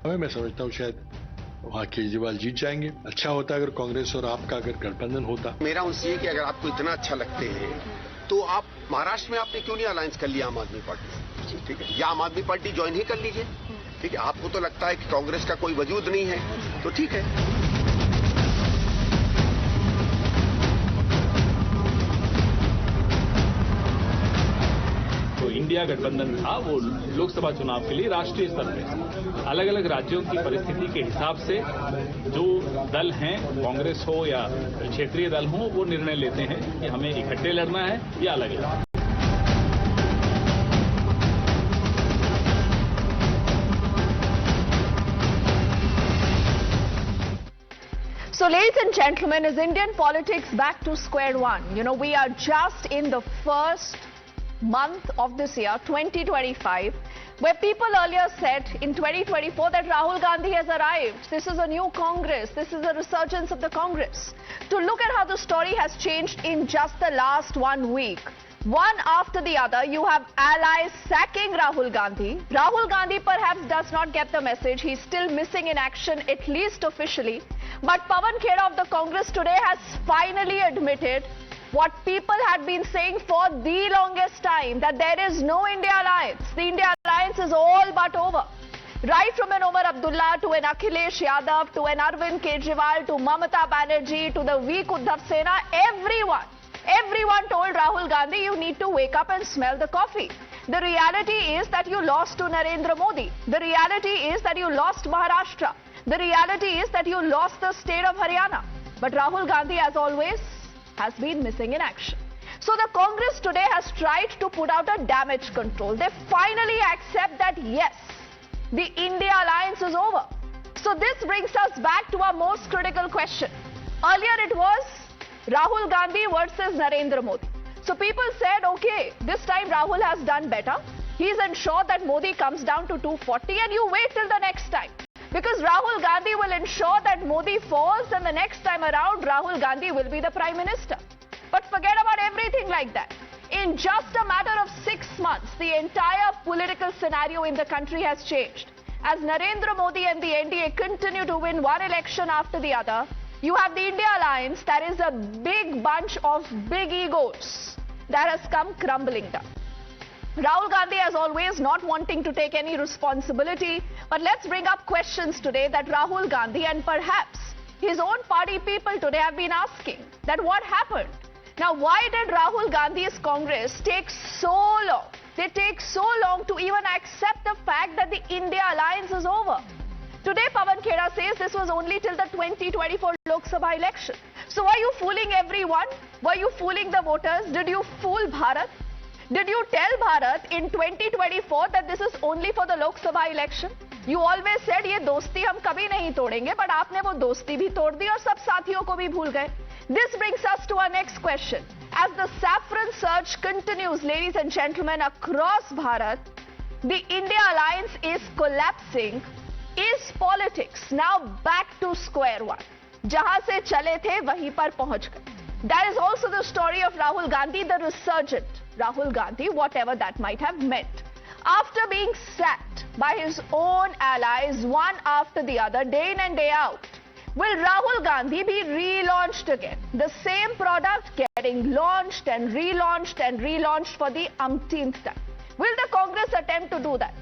मैं समझता हूँ शायद वहाँ केजरीवाल जीत जाएंगे। अच्छा होता अगर कांग्रेस और आपका अगर गठबंधन होता। मेरा उनसे ये कि अगर आपको इतना अच्छा लगते हैं तो आप महाराष्ट्र में आपने क्यों नहीं अलायंस कर लिया आम आदमी पार्टी से? ठीक है, या आम आदमी पार्टी ज्वाइन ही कर लीजिए। ठीक है, आपको तो लगता है कि कांग्रेस का कोई वजूद नहीं है, तो ठीक है। इंडिया गठबंधन था वो लोकसभा चुनाव के लिए राष्ट्रीय स्तर पे अलग अलग राज्यों की परिस्थिति के हिसाब से जो दल हैं, कांग्रेस हो या क्षेत्रीय दल हो, वो निर्णय लेते हैं कि हमें इकट्ठे लड़ना है या अलग लड़ना है। So, ladies and gentlemen, is Indian politics back to square one? You know, we are just in the first month of this year, 2025, where people earlier said in 2024 that Rahul Gandhi has arrived. This is a new Congress. This is a resurgence of the Congress. To look at how the story has changed in just the last 1 week. One after the other, you have allies sacking Rahul Gandhi. Rahul Gandhi perhaps does not get the message. He's still missing in action, at least officially. But Pawan Khera of the Congress today has finally admitted what people had been saying for the longest time, that there is no India alliance. The India alliance is all but over. Right from an Omar Abdullah to an Akhilesh Yadav to an Arvind Kejriwal to Mamata Banerjee to the weak Uddhav Sena, everyone told Rahul Gandhi, you need to wake up and smell the coffee. The reality is that you lost to Narendra Modi. The reality is that you lost Maharashtra. The reality is that you lost the state of Haryana. But Rahul Gandhi, as always, has been missing in action. So the Congress today has tried to put out a damage control. They finally accept that yes, the India alliance is over. So this brings us back to our most critical question. Earlier it was Rahul Gandhi versus Narendra Modi. So people said, okay, this time Rahul has done better. He's ensured that Modi comes down to 240 and you wait till the next time. Because Rahul Gandhi will ensure that Modi falls and the next time around Rahul Gandhi will be the Prime Minister. But forget about everything like that. In just a matter of 6 months, the entire political scenario in the country has changed. As Narendra Modi and the NDA continue to win one election after the other, you have the India Alliance, that is a big bunch of big egos that has come crumbling down. Rahul Gandhi, as always, not wanting to take any responsibility. But let's bring up questions today that Rahul Gandhi and perhaps his own party people today have been asking, that what happened? Now, why did Rahul Gandhi's Congress take so long? They take so long to even accept the fact that the India alliance is over. Today, Pawan Khera says this was only till the 2024 Lok Sabha election. So, were you fooling everyone? Were you fooling the voters? Did you fool Bharat? Did you tell Bharat in 2024 that this is only for the Lok Sabha election? You always said ये दोस्ती हम कभी नहीं तोड़ेंगे, but आपने वो दोस्ती भी तोड़ दी और सब साथियों को भी भूल गए. This brings us to our next question. As the saffron surge continues, ladies and gentlemen, across Bharat, the India alliance is collapsing. Is politics now back to square one? जहां से चले थे वहीं पर पहुंच गए. That is also the story of Rahul Gandhi, the resurgent Rahul Gandhi, whatever that might have meant. After being sacked by his own allies one after the other, day in and day out, will Rahul Gandhi be relaunched again? The same product getting launched and relaunched for the umpteenth time. Will the Congress attempt to do that?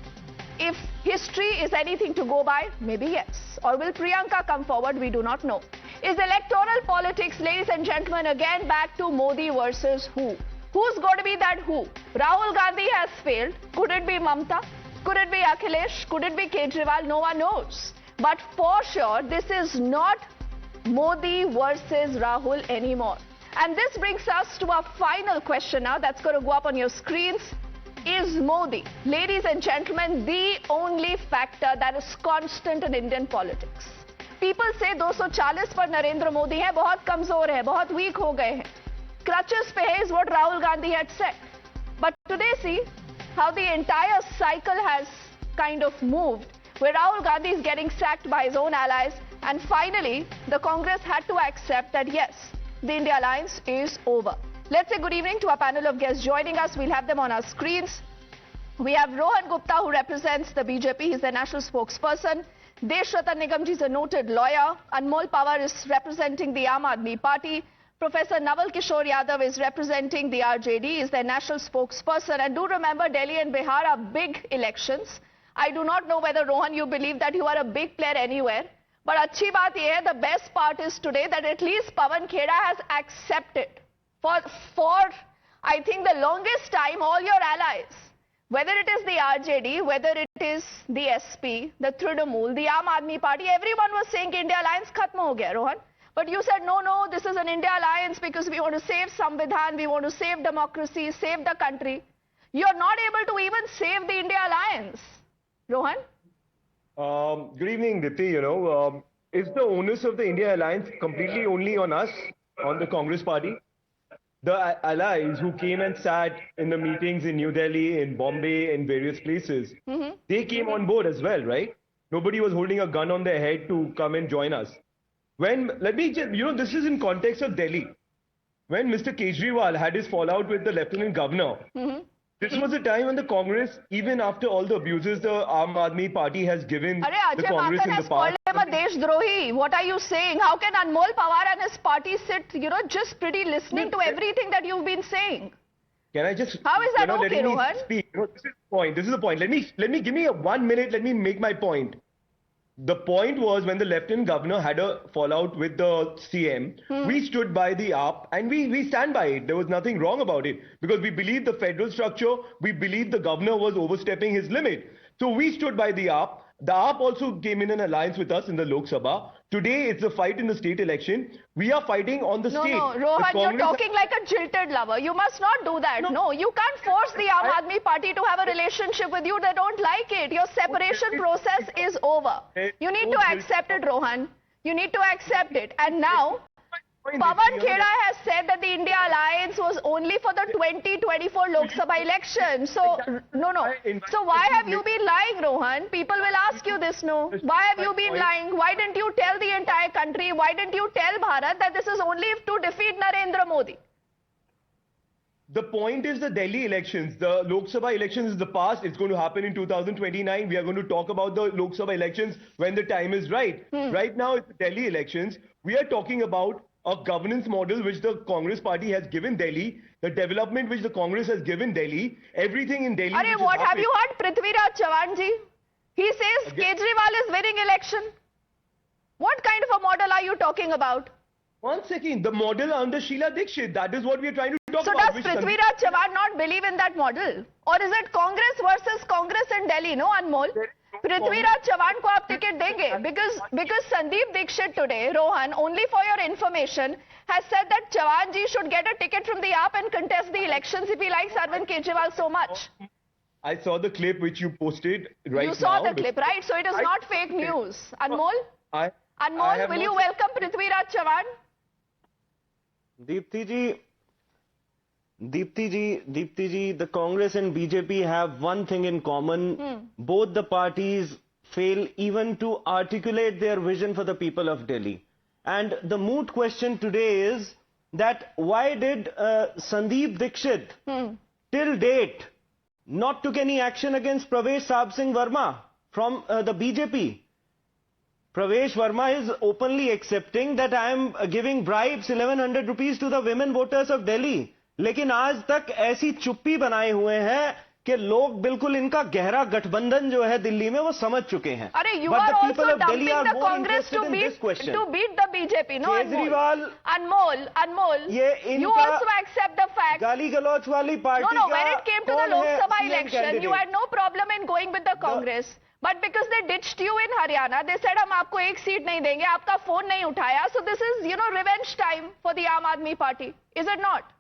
If history is anything to go by, maybe yes. Or will Priyanka come forward? We do not know. Is electoral politics, ladies and gentlemen, again back to Modi versus who? Who's going to be that who? Rahul Gandhi has failed. Could it be Mamata? Could it be Akhilesh? Could it be Kejriwal? No one knows. But for sure, this is not Modi versus Rahul anymore. And this brings us to our final question now that's going to go up on your screens. Is Modi, ladies and gentlemen, the only factor that is constant in Indian politics? People say 240 पर नरेंद्र मोदी है, बहुत कमजोर है, बहुत weak हो गए हैं. Crutches pe hai is what Rahul Gandhi had said. But today see how the entire cycle has kind of moved, where Rahul Gandhi is getting sacked by his own allies, and finally the Congress had to accept that yes, the India alliance is over. Let's say good evening to our panel of guests joining us. We'll have them on our screens. We have Rohan Gupta, who represents the BJP. He's the national spokesperson. Desh Ratan Nigam ji is a noted lawyer. Anmol Pawar is representing the Aam Aadmi Party. Professor Naval Kishore Yadav is representing the RJD, is their national spokesperson. And do remember, Delhi and Bihar are big elections. I do not know whether, Rohan, you believe that you are a big player anywhere. But achhi baat ye hai, the best part is today that at least Pawan Kheda has accepted for I think the longest time all your allies, whether it is the RJD, whether it is the SP, the Trinamool, the Aam Aadmi Party, everyone was saying India Alliance khatm ho gaya, Rohan. But you said, no, this is an India Alliance because we want to save Samvidhan, we want to save democracy, save the country. You are not able to even save the India Alliance. Rohan? Good evening, Dipti. Is the onus of the India Alliance completely only on us, on the Congress party? The allies who came and sat in the meetings in New Delhi, in Bombay, in various places, they came on board as well, right? Nobody was holding a gun on their head to come and join us. Let me just, this is in context of Delhi. When Mr. Kejriwal had his fallout with the Lieutenant Governor, this was a time when the Congress, even after all the abuses the Aam Aadmi Party has given the Congress in the past. Called him a Deshdrohi. What are you saying? How can Anmol Pawar and his party sit, just pretty listening to everything that you've been saying? Can I just... How is that okay, Rohan? Speak. This is the point. Let me give me 1 minute. Let me make my point. The point was when the Lieutenant Governor had a fallout with the CM, we stood by the AAP and we stand by it. There was nothing wrong about it because we believed the federal structure, we believed the governor was overstepping his limit. So we stood by the AAP. The AAP also came in an alliance with us in the Lok Sabha. Today it's a fight in the state election. We are fighting on the state. No, Rohan, you're talking like a jilted lover. You must not do that. No, you can't force the Aam Aadmi Party to have a relationship with you. They don't like it. Your separation process is over. You need to accept it, Rohan. You need to accept it. And now, Pawan Kheda has said that the India Alliance was only for the 2024 Lok Sabha election. So, no. So why have you been lying, Rohan? People will ask you this, no? Why have you been lying? Why didn't you tell the entire country? Why didn't you tell Bharat that this is only to defeat Narendra Modi? The point is the Delhi elections. The Lok Sabha elections is the past. It's going to happen in 2029. We are going to talk about the Lok Sabha elections when the time is right. Right now, it's the Delhi elections. We are talking about a governance model which the Congress party has given Delhi, the development which the Congress has given Delhi, everything in Delhi. Arey, what have you heard Prithviraj Chavan ji? He says Kejriwal is winning election. What kind of a model are you talking about? 1 second, the model under Sheila Dikshit, that is what we are trying to talk about. So does Prithviraj Chavan not believe in that model? Or is it Congress versus Congress in Delhi, no Anmol? Prithviraj Chavan ko aap ticket denge because Sandeep Dikshit today, Rohan, only for your information, has said that Chavan ji should get a ticket from the AAP and contest the elections if he likes Arvind Kejriwal so much. I saw the clip which you posted right now. You saw the clip, right? So it is not fake news. Anmol? Anmol, will you welcome Prithviraj Chavan? Deepti ji, the Congress and BJP have one thing in common. Both the parties fail even to articulate their vision for the people of Delhi. And the moot question today is that why did Sandeep Dikshit till date not took any action against Pravesh Saab Singh Verma from the BJP? Pravesh Verma is openly accepting that I am giving bribes 1100 rupees to the women voters of Delhi. लेकिन आज तक ऐसी चुप्पी बनाए हुए हैं कि लोग बिल्कुल इनका गहरा गठबंधन जो है दिल्ली में वो समझ चुके हैं. अरे you are also dumping the Congress to beat the BJP, no Anmol? Anmol, you also accept the fact. गाली गलौच वाली party No, when it came to the Lok Sabha election, you had no problem in going with the Congress. But because they ditched you in Haryana, they said हम आपको एक seat नहीं देंगे, आपका phone नहीं उठाया. So this is, revenge time for the Aam Aadmi Party. Is it not?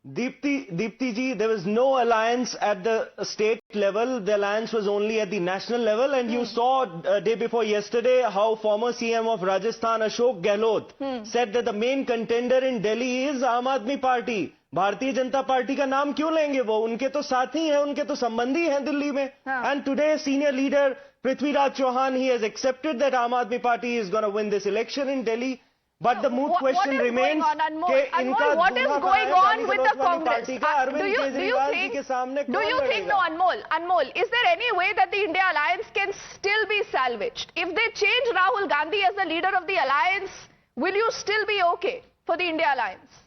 Deepti ji, there was no alliance at the state level. The alliance was only at the national level. And you saw day before yesterday how former CM of Rajasthan, Ashok Gehlot, said that the main contender in Delhi is Aam Aadmi Party. Bharatiya Janata party का नाम क्यों लेंगे वो? उनके तो साथी हैं, उनके तो संबंधी हैं दिल्ली में. And today, senior leader Prithviraj Chauhan, he has accepted that Aam Aadmi Party is going to win this election in Delhi. But the moot question remains कि इनका what is going on with the Congress? Arvind Kejriwal ji के सामने do you think, no, Anmol, is there any way that the India alliance can still be salvaged? If they change Rahul Gandhi as the leader of the alliance, will you still be okay for the India alliance?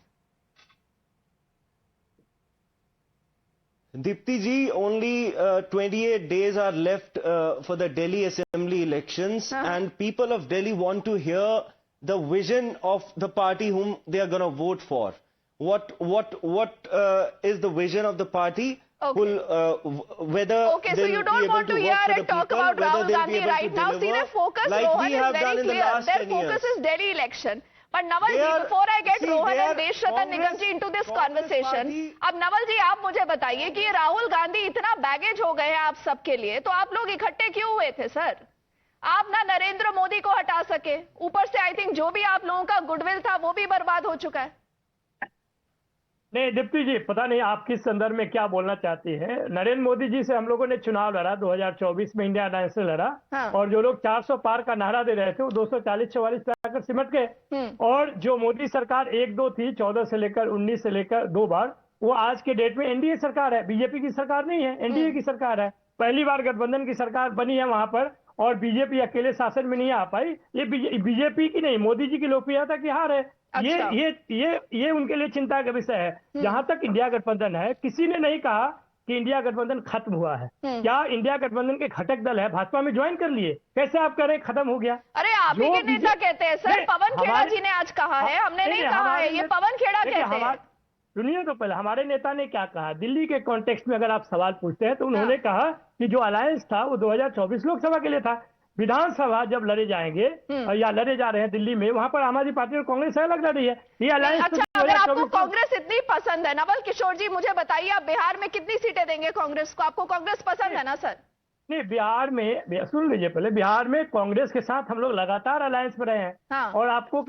Dipti ji, only 28 days are left for the Delhi Assembly elections, and people of Delhi want to hear the vision of the party whom they are going to vote for. What is the vision of the party? Okay. Whether okay, so you don't want to hear and talk about Rahul Gandhi right now. See, their focus, like Rohan, is very clear. Their focus is Delhi election. But Naval ji, before I get Rohan and Desh Ratan Nigam ji into this conversation, अब नवल जी आप मुझे बताइए कि ये राहुल गांधी इतना baggage हो गए हैं आप सबके लिए, तो आप लोग इकट्ठे क्यों हुए थे सर? आप ना नरेंद्र मोदी को हटा सके, ऊपर से आई थिंक जो भी आप लोगों का गुडविल था वो भी बर्बाद हो चुका है। नहीं दीप्ति जी, पता नहीं आप किस संदर्भ में क्या बोलना चाहती हैं। नरेंद्र मोदी जी से हम लोगों ने चुनाव लड़ा, 2024 में इंडिया अलायंस से लड़ा। और जो लोग 400 पार का नारा दे रहे थे वो 240-44 पे आकर सिमट गए। और जो मोदी सरकार 1-2 थी 14 से लेकर 19 से लेकर 2 बार, वो आज के डेट में एनडीए सरकार है, बीजेपी की सरकार नहीं है, एनडीए की सरकार है। पहली बार गठबंधन की सरकार बनी है वहां पर, और बीजेपी अकेले शासन में नहीं आ पाई। ये बीजेपी की नहीं, मोदी जी की लोकप्रियता की हार है। अच्छा। ये उनके लिए चिंता का विषय है। जहां तक इंडिया गठबंधन है, किसी ने नहीं कहा कि इंडिया गठबंधन खत्म हुआ है। क्या इंडिया गठबंधन के घटक दल है भाजपा में ज्वाइन कर लिए? कैसे आप कह रहे खत्म हो गया? अरे आप ही के नेता कहते हैं सर, पवन खेड़ा जी ने आज कहा है, हमने नहीं कहा है, ये पवन खेड़ा कहते हैं। सुनिए तो पहले हमारे नेता ने क्या कहा। दिल्ली के कॉन्टेक्स्ट में अगर आप सवाल पूछते हैं तो उन्होंने कहा कि जो अलायंस था वो 2024 लोकसभा के लिए था। विधानसभा जब लड़े जाएंगे या लड़े जा रहे हैं दिल्ली में, वहां पर आम आदमी पार्टी और कांग्रेस अलग लड़ रही है। ये अलायंस अच्छा, अगर आपको कांग्रेस इतनी पसंद है, नवल किशोर जी मुझे बताइए, आप बिहार में कितनी सीटें देंगे कांग्रेस को? आपको कांग्रेस पसंद है ना सर? नहीं, बिहार में सुन लीजिए पहले, बिहार में कांग्रेस के साथ हम लोग लगातार अलायंस में रहे हैं। और आपको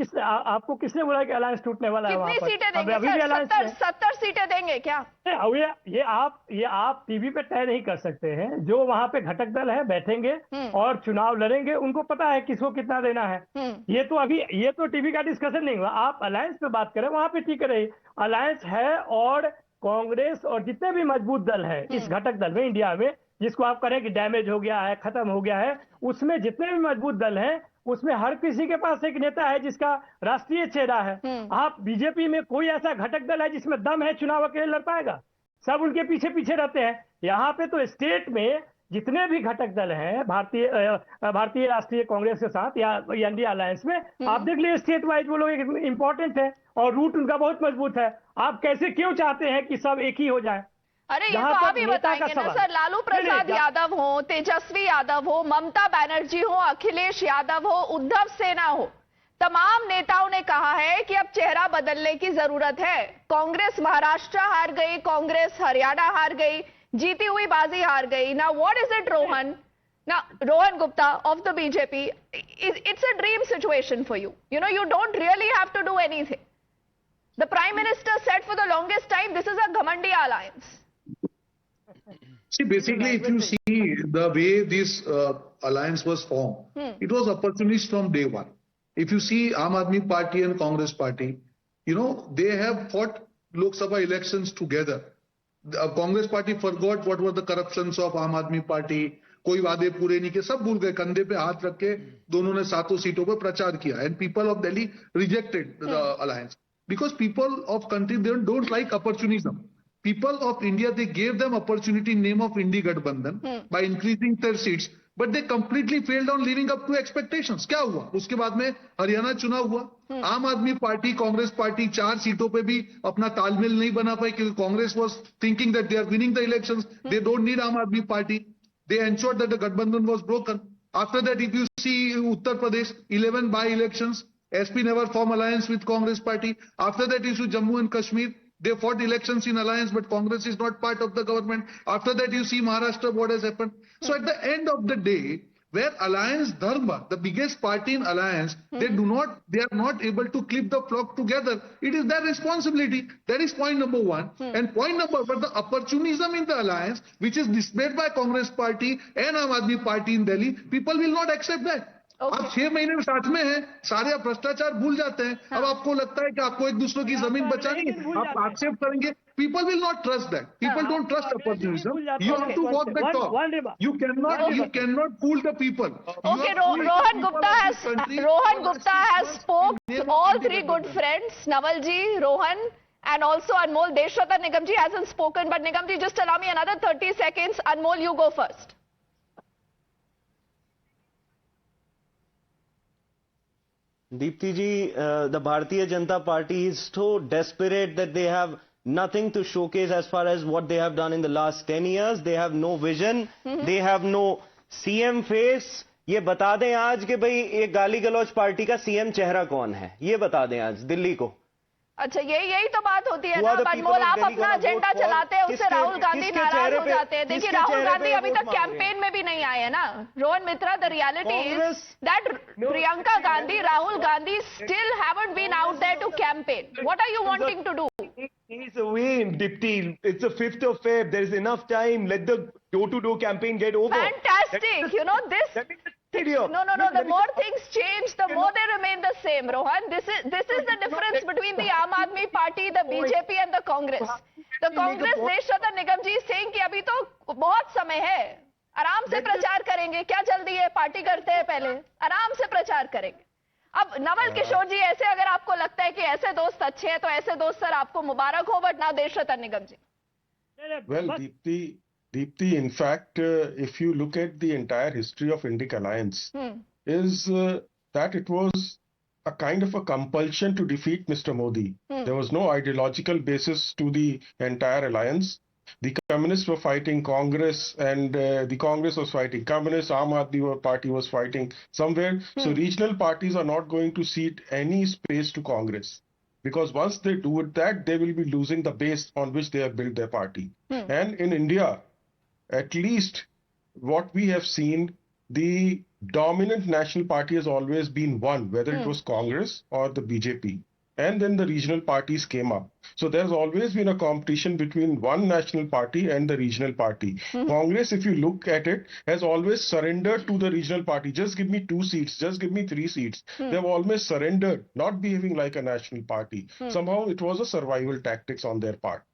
किसने बोला कि अलायंस टूटने वाला है? कितनी सीटें देंगे सर? 70 सीटें देंगे क्या? ये आप टीवी पे तय नहीं कर सकते हैं। जो वहां पे घटक दल है बैठेंगे और चुनाव लड़ेंगे, उनको पता है किसको कितना देना है। ये तो टीवी का डिस्कशन नहीं हुआ। आप अलायंस पे बात करें, वहां पे ठीक रही। अलायंस है और कांग्रेस और जितने भी मजबूत दल है इस घटक दल में, इंडिया में, जिसको आप करें कि डैमेज हो गया है, खत्म हो गया है, उसमें जितने भी मजबूत दल हैं उसमें हर किसी के पास एक नेता है जिसका राष्ट्रीय चेहरा है। आप बीजेपी में कोई ऐसा घटक दल है जिसमें दम है चुनाव अकेले लड़ पाएगा? सब उनके पीछे रहते हैं। यहाँ पे तो स्टेट में जितने भी घटक दल हैं भारतीय राष्ट्रीय कांग्रेस के साथ या इंडिया अलायंस में, आप देख लीजिए स्टेट वाइज वो लोग इंपॉर्टेंट है और रूट उनका बहुत मजबूत है। आप कैसे क्यों चाहते हैं कि सब एक ही हो जाए? अरे ये तो आप ही बताएंगे ना सर। लालू प्रसाद यादव हो, तेजस्वी यादव हो, ममता बनर्जी हो, अखिलेश यादव हो, उद्धव सेना हो, तमाम नेताओं ने कहा है कि अब चेहरा बदलने की जरूरत है। कांग्रेस महाराष्ट्र हार गई, कांग्रेस हरियाणा हार गई, जीती हुई बाजी हार गई। Now what is it Rohan? Now, Rohan Gupta of the BJP, it's a dream situation for you. You know, you don't really have to do anything. The Prime Minister said for the longest time, this is a Ghamandi alliance. See, basically, if you see the way this alliance was formed, it was opportunist from day one. If you see Aam Aadmi Party and Congress Party, you know, they have fought Lok Sabha elections together. The Congress Party forgot what were the corruptions of Aam Aadmi Party. कोई वादे पूरे नहीं किए, सब भूल गए। कंधे पे हाथ रख के दोनों ने 7 सीटों पर प्रचार किया। And people of Delhi rejected the alliance because people of country they don't like opportunism. People of India, they gave them opportunity in name of Indi Gadbandhan by increasing their seats, but they completely failed on living up to expectations. क्या हुआ? उसके बाद में हरियाणा चुनाव हुआ, आम आदमी party Congress party 4 सीटों पे भी अपना तालमेल नहीं बना पाई क्योंकि Congress was thinking that they are winning the elections, they don't need Aam Aadmi Party. They ensured that the Gadbandhan was broken. After that, if you see Uttar Pradesh, 11 by-elections, SP never formed alliance with Congress Party. After that, you see Jammu and Kashmir, they fought elections in alliance, but Congress is not part of the government. After that, you see Maharashtra, what has happened. So at the end of the day, where Alliance Dharma, the biggest party in alliance, they are not able to clip the flock together. It is their responsibility. That is point number one. And point number, but the opportunism in the alliance, which is displayed by Congress Party and Aam Aadmi Party in Delhi, people will not accept that. आप 6 महीने में साथ में हैं, सारे आप भ्रष्टाचार भूल जाते हैं। अब आपको लगता है कि आपको एक दूसरे की जमीन बचानी है, आप आक्षेप करेंगे। People will not trust that. People don't trust opportunism. You have to walk the talk. You cannot fool the people. Okay, Rohan Gupta has spoke all three good friends, Navalji, Rohan, and also Anmol. Deshratan Nigamji hasn't spoken, but Nigamji, just allow me another 30 seconds. Anmol, you go first. Deepti ji, the Bharatiya Janata Party is so desperate that they have nothing to showcase as far as what they have done in the last 10 years. They have no vision. They have no CM face. ये बता दें आज कि भाई ये गाली गलौज party का CM चेहरा कौन है, ये बता दें आज दिल्ली को। अच्छा, यही तो बात होती है ना अनमोल, आप अपना एजेंडा चलाते हैं, उससे राहुल गांधी नाराज हो जाते हैं। देखिए, राहुल गांधी अभी तक कैंपेन में भी नहीं आए हैं ना Rohan Mitra. The reality is that Priyanka Gandhi, Rahul Gandhi still haven't been out there to campaign. What are you wanting to do? He's away, Dipti. It's the 5th of Feb. There is enough time. Let the door-to-door campaign get over. Fantastic. You know this. No. The more things change, the more they remain the same, Rohan. This is the difference between the Aam Aadmi Party, the BJP and the Congress. The Congress, Deshratan Nigam ji is saying कि अभी तो बहुत समय है, आराम से प्रचार करेंगे, क्या जल्दी है, पार्टी करते हैं पहले, आराम से प्रचार करेंगे। अब नवल किशोर जी, ऐसे अगर आपको लगता है कि ऐसे दोस्त अच्छे हैं, तो ऐसे दोस्त सर आपको मुबारक हो, बट ना देशरतन निगम जी। Well, Deepti, in fact, if you look at the entire history of Indic Alliance, is that it was a kind of a compulsion to defeat Mr. Modi. There was no ideological basis to the entire alliance. The communists were fighting Congress, and the Congress was fighting communists. Aam Aadmi Party was fighting somewhere. So regional parties are not going to cede any space to Congress, because once they do that, they will be losing the base on which they have built their party. And in India, at least what we have seen, the dominant national party has always been one, whether it was Congress or the BJP. And then the regional parties came up. So there's always been a competition between one national party and the regional party. Congress, if you look at it, has always surrendered to the regional party. Just give me 2 seats, just give me 3 seats. They've always surrendered, not behaving like a national party. Somehow it was a survival tactics on their part.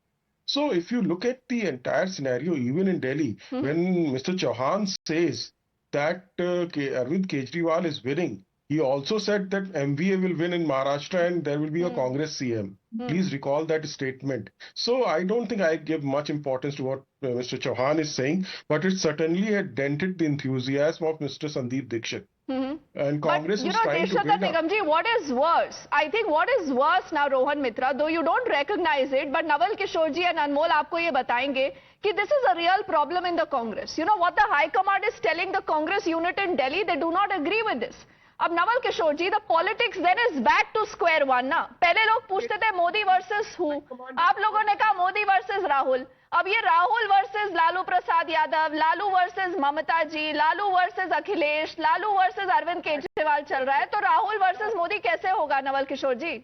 So if you look at the entire scenario, even in Delhi, when Mr. Chauhan says that Arvind Kejriwal is winning, he also said that MVA will win in Maharashtra and there will be a Congress CM. Please recall that statement. So I don't think I give much importance to what Mr. Chauhan is saying, but it certainly had dented the enthusiasm of Mr. Sandeep Dixit. And Congress was trying to build up. Ji, what is worse? I think what is worse now, Rohan Mitra, though you don't recognize it, but Naval Kishore ji and Anmol आपको ये बताएंगे कि this is a real problem in the Congress. You know what the High Command is telling the Congress unit in Delhi? They do not agree with this. अब Naval Kishore ji, the politics then is back to square one ना। पहले लोग पूछते थे Modi versus who, आप लोगों ने कहा मोदी वर्सेस राहुल। अब ये राहुल वर्सेस लालू प्रसाद यादव, लालू वर्सेस ममता जी, लालू वर्सेस अखिलेश, लालू वर्सेस अरविंद केजरीवाल चल रहा है। तो राहुल वर्सेस मोदी कैसे होगा नवल किशोर जी?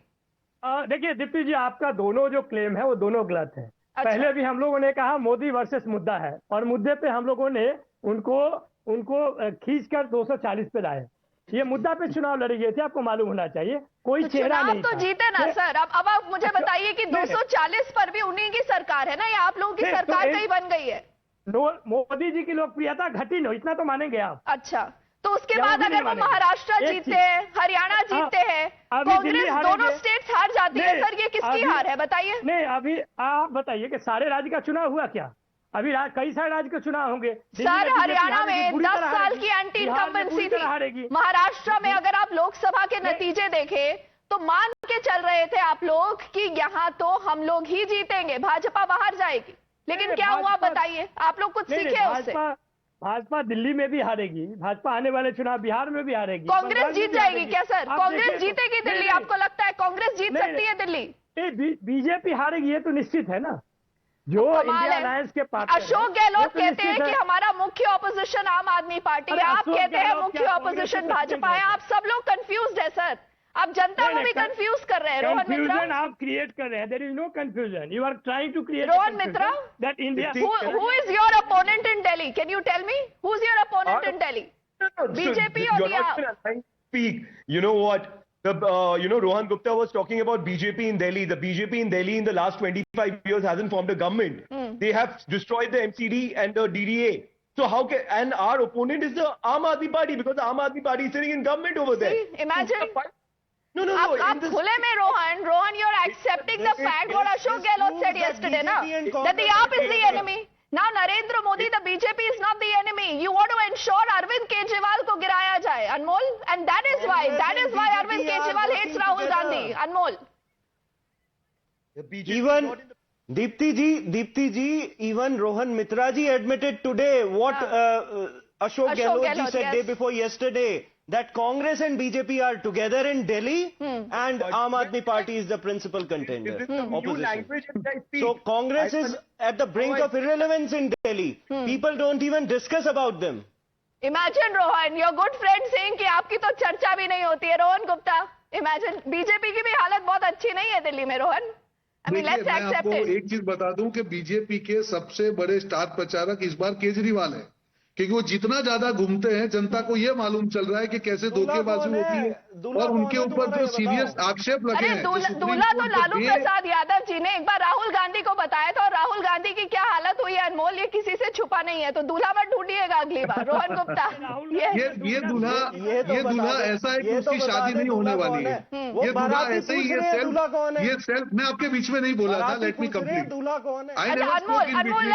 देखिए दीप्ति जी, आपका दोनों जो क्लेम है वो दोनों गलत है। पहले भी हम लोगों ने कहा मोदी वर्सेस मुद्दा है, और मुद्दे पे हम लोगों ने उनको खींचकर 240 पे लाए। ये मुद्दा पे चुनाव लड़ी गई थी, आपको मालूम होना चाहिए। कोई चेहरा नहीं तो जीते ना सर। अब आप मुझे बताइए कि 240 पर भी उन्हीं की सरकार है ना, या आप लोगों की सरकार कहीं बन गई है? मोदी जी की लोकप्रियता घटी नहीं, इतना तो मानेंगे आप। अच्छा, तो उसके बाद अगर वो महाराष्ट्र जीतते हैं, हरियाणा जीतते हैं, कांग्रेस दोनों स्टेट्स हार जाती है, सर ये किसकी हार है बताइए? नहीं, अभी आप बताइए कि सारे राज्य का चुनाव हुआ क्या? अभी कई सारे राज्य के चुनाव होंगे सर। हरियाणा में 10 साल की एंटी इनकम्बेंसी थी। महाराष्ट्र में अगर आप लोकसभा के नतीजे देखें तो मान के चल रहे थे आप लोग कि यहाँ तो हम लोग ही जीतेंगे, भाजपा बाहर जाएगी। लेकिन क्या हुआ बताइए, आप लोग कुछ सीखे उससे? भाजपा दिल्ली में भी हारेगी, भाजपा आने वाले चुनाव बिहार में भी हारेगी। कांग्रेस जीत जाएगी क्या सर? कांग्रेस जीतेगी दिल्ली? आपको लगता है कांग्रेस जीत सकती है दिल्ली? बीजेपी हारेगी, ये तो निश्चित है ना। जो इंडिया अलायंस के पार्टनर अशोक गहलोत कहते हैं कि हमारा मुख्य ऑपोजिशन आम आदमी पार्टी है, आप कहते हैं मुख्य ऑपोजिशन भाजपा है। आप सब लोग कंफ्यूज्ड है सर, आप जनता को भी कंफ्यूज कर रहे हैं। रोहन मित्रा, आप क्रिएट कर रहे हैं। There is no confusion, you are trying to create. Rohan Mitra, that India, who is your opponent in Delhi? Can you tell me who is your opponent in Delhi? BJP you're or the not even allowing to speak. You know what? Rohan Gupta was talking about BJP in Delhi. The BJP in Delhi in the last 25 years hasn't formed a government. They have destroyed the MCD and the DDA. So how can, and our opponent is the Aam Aadmi Party, because the Aam Aadmi Party is sitting in government over there. See, imagine. No. आप खुले में Rohan, you're accepting the fact what Ashok Gehlot said yesterday, na? That the AAP is the enemy. Now Narendra Modi, the BJP is not the enemy. You want to ensure Arvind Kejriwal ko giraya jaye, Anmol, and that is why Arvind Kejriwal hates Rahul Gandhi, Anmol. Even Deepti ji, even Rohan Mitra ji admitted today what Ashok Gehlot ji said day before yesterday, that Congress and BJP are together in Delhi and Aam Aadmi Party is the principal contender, opposition. So Congress is at the brink of irrelevance in Delhi. People don't even discuss about them. Imagine Rohan, your good friend saying कि आपकी तो चर्चा भी नहीं होती है, Rohan Gupta. Imagine, BJP की भी हालत बहुत अच्छी नहीं है दिल्ली में, Rohan. I mean, let's accept मैं it. आपको एक चीज बता दूं कि बीजेपी के सबसे बड़े स्टार प्रचारक इस बार केजरीवाल है, क्योंकि वो जितना ज्यादा घूमते हैं जनता को ये मालूम चल रहा है कि कैसे धोखेबाजी होती है और उनके ऊपर जो सीरियस आक्षेप लगे हैं। दूल्हा तो लालू प्रसाद यादव जी ने एक बार राहुल गांधी को बताया था, और राहुल गांधी की क्या हालत हुई है अनमोल, ये किसी से छुपा नहीं है। तो दूल्हा मत ढूंढिएगा अगली बार, रोहन गुप्ता। ये दूल्हा ऐसा है कि उसकी शादी नहीं होने वाली है। ये दूल्हा ऐसे ही ये सेल्फ मैं आपके बीच में नहीं बोला था, let me complete. Anmol,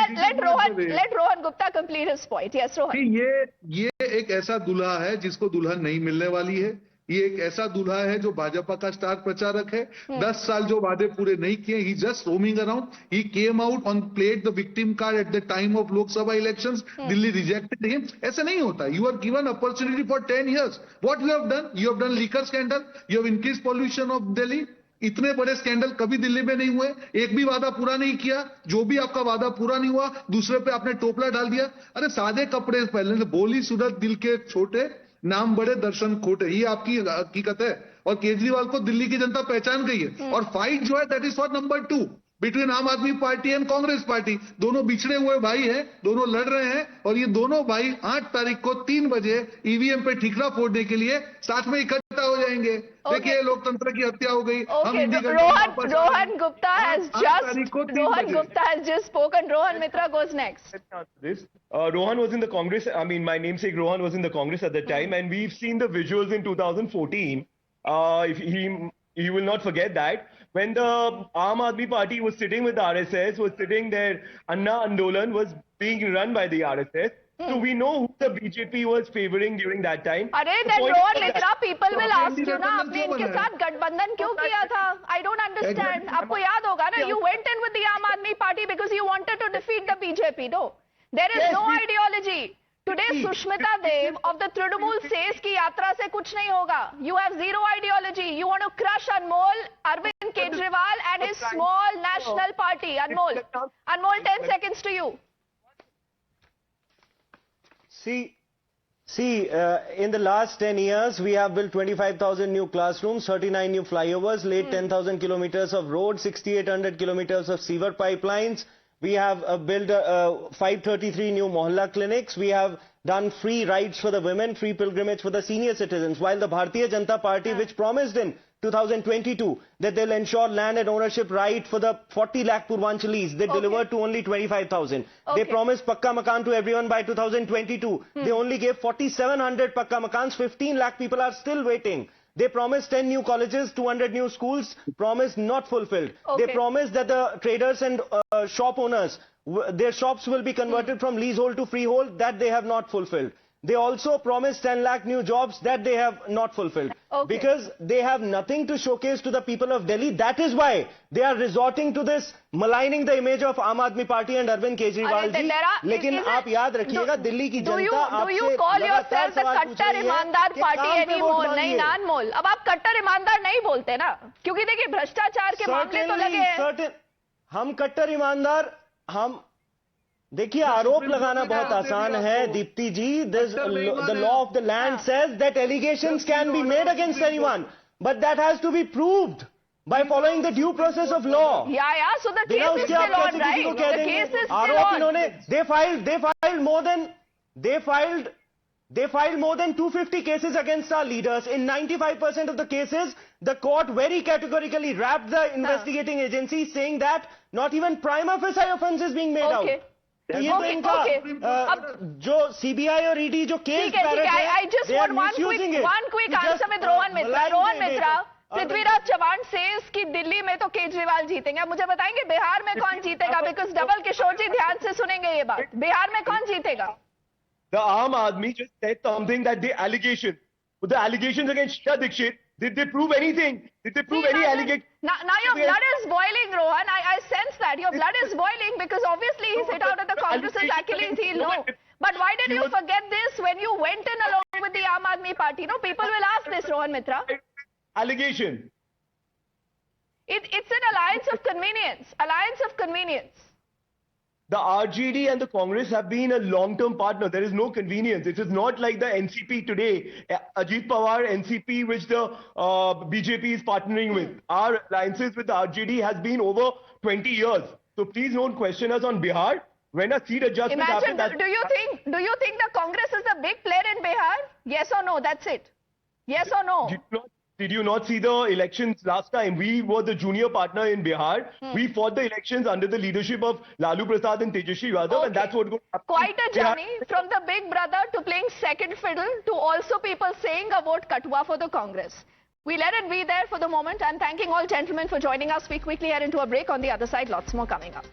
let Rohan Gupta complete his point. ये एक ऐसा दूल्हा है जिसको दुल्हन नहीं मिलने वाली है। ये एक ऐसा दूल्हा है जो भाजपा का स्टार प्रचारक है। 10 साल जो वादे पूरे नहीं किए, he just roaming around, he came out on played the victim card at the time of Lok Sabha elections, Delhi rejected him. ऐसे नहीं होता। You are given opportunity for 10 years, what you have done liquor scandal, you have increase pollution of Delhi. इतने बड़े scandal कभी दिल्ली में नहीं हुए। एक भी वादा पूरा नहीं किया, जो भी आपका वादा पूरा नहीं हुआ दूसरे पे आपने टोपला डाल दिया। अरे सादे कपड़े पहले, बोली सूरत दिल के छोटे, नाम बड़े दर्शन खोटे, ये आपकी हकीकत है। और केजरीवाल को दिल्ली की जनता पहचान गई है। और फाइट जो है that is for number 2 between आम आदमी पार्टी एंड कांग्रेस पार्टी। दोनों बिछड़े हुए भाई हैं, दोनों लड़ रहे हैं, और ये दोनों भाई 8 तारीख को 3 बजे ईवीएम पे ठीकरा फोड़ने के लिए साथ में इकट्ठा हो जाएंगे। देखिए लोकतंत्र की हत्या हो गई। Rohan Gupta has just spoken. Rohan Mitra goes next. Rohan was in the Congress. I mean, my namesake Rohan was in the Congress at that time, and we've seen the visuals in 2014. If he will not forget that, when the Aam Aadmi Party was sitting with RSS, was sitting there, Anna Andolan was being run by the RSS. So we know who the BJP was favoring during that time. अरे then Rohan Mitra, people will ask you ना, आपने इनके साथ गठबंधन क्यों किया था? I don't understand. आपको याद होगा ना, you went in with the Aam Aadmi Party because you wanted to defeat the BJP. No, there is no ideology. Today Sushmita Dev of the Trinamool says कि यात्रा से कुछ नहीं होगा. You have zero ideology. You want to crush Anmol, Arvind Kejriwal and his small national party. Anmol, 10 seconds to you. See, in the last 10 years, we have built 25,000 new classrooms, 39 new flyovers, laid 10,000 kilometers of roads, 6,800 kilometers of sewer pipelines. We have built 533 new Mohalla clinics. We have done free rides for the women, free pilgrimage for the senior citizens. While the Bharatiya Janata Party, which promised in 2022 that they'll ensure land and ownership right for the 40 lakh Purvanchalis, they delivered to only 25,000. They promised Pakka Makan to everyone by 2022. They only gave 4,700 Pakka Makans. 15 lakh people are still waiting. They promised 10 new colleges, 200 new schools, promised not fulfilled. They promised that the traders and shop owners, their shops will be converted from leasehold to freehold, that they have not fulfilled. They also promised 10 lakh new jobs that they have not fulfilled. Because they have nothing to showcase to the people of Delhi. That is why they are resorting to this, maligning the image of Aam Aadmi Party and Arvind Kejriwal ji. लेकिन आप याद रखिएगा, दिल्ली की जनता आपसे Do you call yourself the कट्टर ईमानदार party anymore? नहीं ना अनमोल, अब आप कट्टर ईमानदार नहीं बोलते ना, क्योंकि देखिए भ्रष्टाचार के मामले तो लगे हैं। हम कट्टर ईमानदार, हम देखिए आरोप लगाना बहुत आसान है दीप्ति जी. The law of the land says that allegations can be made against anyone, but that has to be proved by following the due process of law. Yeah. So the case is still on, right? The case is still on. They filed They filed more than 250 cases against our leaders. In 95% of the cases, the court very categorically wrapped the investigating agency, saying that not even prima facie offence is being made out. ये तो इनका जो CBI और ED जो case I just want one quick answer with Rohan Mitra. Rohan Mitra, Prithviraj Chavan says कि दिल्ली में तो केजरीवाल जीतेंगे. अब मुझे बताएंगे बिहार में कौन जीतेगा? Because डबल किशोर जी ध्यान से सुनेंगे ये बात. बिहार में कौन जीतेगा? The Aam Aadmi just said something that the allegations against Sheila Dikshit, did they prove anything? Did they prove any allegation? Now your blood is boiling, Rohan. I sense that your blood is boiling because obviously he's hit out at the Congress's Achilles heel. No. But why did you forget this when you went in along with the Aam Aadmi Party? No, people will ask this, Rohan Mitra. Allegation. It's an alliance of convenience. Alliance of convenience. The RJD and the Congress have been a long-term partner. There is no convenience. It is not like the NCP today, Ajit Pawar NCP, which the BJP is partnering with. Our alliances with the RJD has been over 20 years. So please don't question us on Bihar. When a seat adjustment happens... Do you think the Congress is a big player in Bihar? Yes or no? That's it. Yes or no? Did you not see the elections last time? We were the junior partner in Bihar. We fought the elections under the leadership of Lalu Prasad and Tejaswi Yadav, and that's what happened. Quite a journey from the big brother to playing second fiddle to also people saying a vote katwa for the Congress. We let it be there for the moment. I'm thanking all gentlemen for joining us. We quickly head into a break. On the other side, lots more coming up.